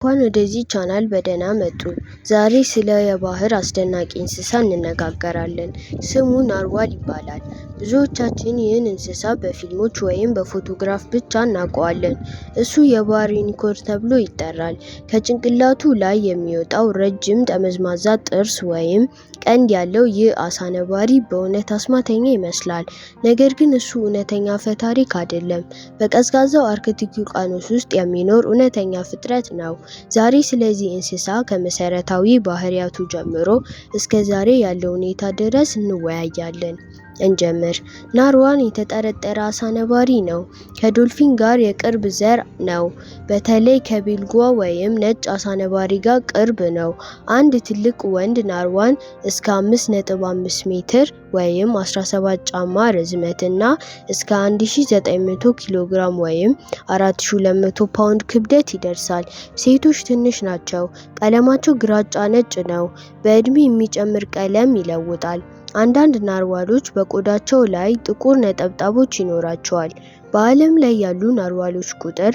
እንኳን ወደዚህ ቻናል በደህና መጡ። ዛሬ ስለ የባህር አስደናቂ እንስሳ እንነጋገራለን። ስሙ ናርዋል ይባላል። ብዙዎቻችን ይህን እንስሳ በፊልሞች ወይም በፎቶግራፍ ብቻ እናውቀዋለን። እሱ የባህር ዩኒኮርን ተብሎ ይጠራል። ከጭንቅላቱ ላይ የሚወጣው ረጅም ጠመዝማዛ ጥርስ ወይም ቀንድ ያለው ይህ አሳ ነባሪ በእውነት አስማተኛ ይመስላል። ነገር ግን እሱ እውነተኛ አፈ ታሪክ አይደለም። በቀዝቃዛው አርክቲክ ውቅያኖስ ውስጥ የሚኖር እውነተኛ ፍጥረት ነው። ዛሬ ስለዚህ እንስሳ ከመሰረታዊ ባህሪያቱ ጀምሮ እስከ ዛሬ ያለው ሁኔታ ድረስ እንወያያለን። እንጀምር። ናርዋል የተጠረጠረ አሳ ነባሪ ነው። ከዶልፊን ጋር የቅርብ ዘር ነው። በተለይ ከቤልጓ ወይም ነጭ አሳ ነባሪ ጋር ቅርብ ነው። አንድ ትልቅ ወንድ ናርዋል እስከ 5.5 ሜትር ወይም 17 ጫማ ርዝመትና እስከ 1900 ኪሎ ግራም ወይም 4200 ፓውንድ ክብደት ይደርሳል። ሴቶች ትንሽ ናቸው። ቀለማቸው ግራጫ ነጭ ነው። በእድሜ የሚጨምር ቀለም ይለውጣል። አንዳንድ ናርዋሎች በቆዳቸው ላይ ጥቁር ነጠብጣቦች ይኖራቸዋል። በዓለም ላይ ያሉ ናርዋሎች ቁጥር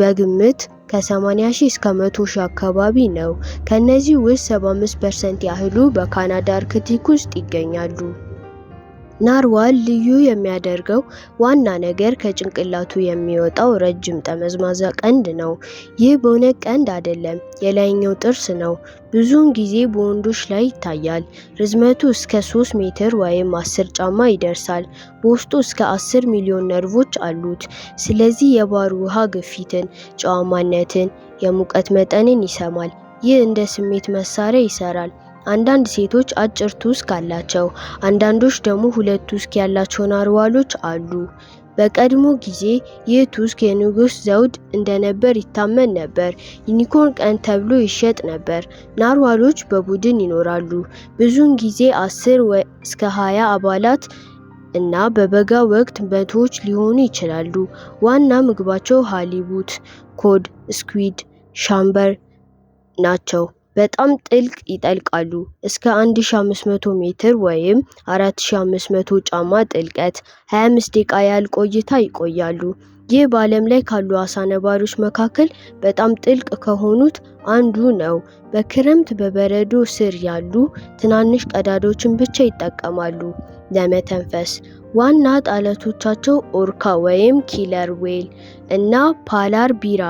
በግምት ከ80,000 እስከ 100,000 አካባቢ ነው። ከነዚህ ውስጥ 75% ያህሉ በካናዳ አርክቲክ ውስጥ ይገኛሉ። ናርዋል ልዩ የሚያደርገው ዋና ነገር ከጭንቅላቱ የሚወጣው ረጅም ጠመዝማዛ ቀንድ ነው። ይህ በእውነት ቀንድ አይደለም፣ የላይኛው ጥርስ ነው። ብዙውን ጊዜ በወንዶች ላይ ይታያል። ርዝመቱ እስከ 3 ሜትር ወይም 10 ጫማ ይደርሳል። በውስጡ እስከ 10 ሚሊዮን ነርቮች አሉት። ስለዚህ የባህር ውሃ ግፊትን፣ ጨዋማነትን፣ የሙቀት መጠንን ይሰማል። ይህ እንደ ስሜት መሳሪያ ይሰራል። አንዳንድ ሴቶች አጭር ቱስክ አላቸው። አንዳንዶች ደግሞ ሁለት ቱስክ ያላቸው ናርዋሎች አሉ። በቀድሞ ጊዜ ይህ ቱስክ የንጉስ ዘውድ እንደነበር ይታመን ነበር። ዩኒኮርን ቀንድ ተብሎ ይሸጥ ነበር። ናርዋሎች በቡድን ይኖራሉ። ብዙውን ጊዜ 10 እስከ 20 አባላት እና በበጋ ወቅት መቶዎች ሊሆኑ ይችላሉ። ዋና ምግባቸው ሃሊቡት፣ ኮድ፣ ስኩዊድ፣ ሻምበር ናቸው። በጣም ጥልቅ ይጠልቃሉ። እስከ 1500 ሜትር ወይም 4500 ጫማ ጥልቀት 25 ደቂቃ ያህል ቆይታ ይቆያሉ። ይህ በዓለም ላይ ካሉ አሳ ነባሪዎች መካከል በጣም ጥልቅ ከሆኑት አንዱ ነው። በክረምት በበረዶ ስር ያሉ ትናንሽ ቀዳዳዎችን ብቻ ይጠቀማሉ ለመተንፈስ። ዋና ጠላቶቻቸው ኦርካ ወይም ኪለር ዌል እና ፓላር ቢራ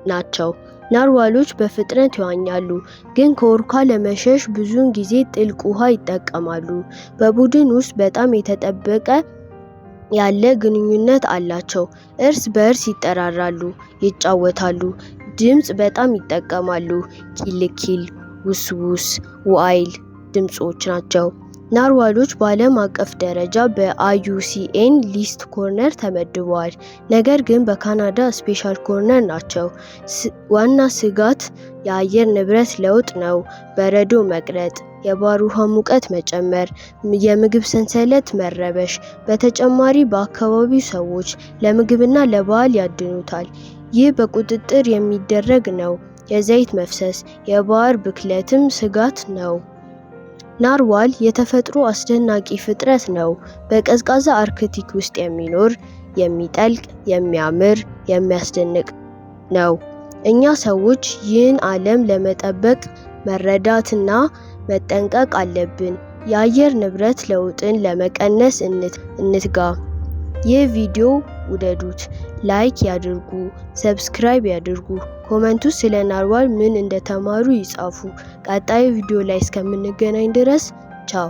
ናቸው። ናርዋሎች በፍጥነት ይዋኛሉ፣ ግን ከኦርካ ለመሸሽ ብዙውን ጊዜ ጥልቅ ውሃ ይጠቀማሉ። በቡድን ውስጥ በጣም የተጠበቀ ያለ ግንኙነት አላቸው። እርስ በእርስ ይጠራራሉ፣ ይጫወታሉ፣ ድምጽ በጣም ይጠቀማሉ። ኪልኪል፣ ውስውስ፣ ዋይል ድምጾች ናቸው። ናርዋሎች በዓለም አቀፍ ደረጃ በአይዩሲኤን ሊስት ኮርነር ተመድበዋል፣ ነገር ግን በካናዳ ስፔሻል ኮርነር ናቸው። ዋና ስጋት የአየር ንብረት ለውጥ ነው። በረዶ መቅለጥ፣ የባህር ውሃ ሙቀት መጨመር፣ የምግብ ሰንሰለት መረበሽ። በተጨማሪ በአካባቢው ሰዎች ለምግብና ለባህል ያድኑታል። ይህ በቁጥጥር የሚደረግ ነው። የዘይት መፍሰስ፣ የባህር ብክለትም ስጋት ነው። ናርዋል የተፈጥሮ አስደናቂ ፍጥረት ነው። በቀዝቃዛ አርክቲክ ውስጥ የሚኖር፣ የሚጠልቅ፣ የሚያምር፣ የሚያስደንቅ ነው። እኛ ሰዎች ይህን ዓለም ለመጠበቅ መረዳትና መጠንቀቅ አለብን። የአየር ንብረት ለውጥን ለመቀነስ እንትጋ። ይህ ቪዲዮ ውደዱት፣ ላይክ ያድርጉ፣ ሰብስክራይብ ያድርጉ። ኮመንት ውስጥ ስለ ናርዋል ምን እንደተማሩ ይጻፉ። ቀጣዩ ቪዲዮ ላይ እስከምንገናኝ ድረስ ቻው።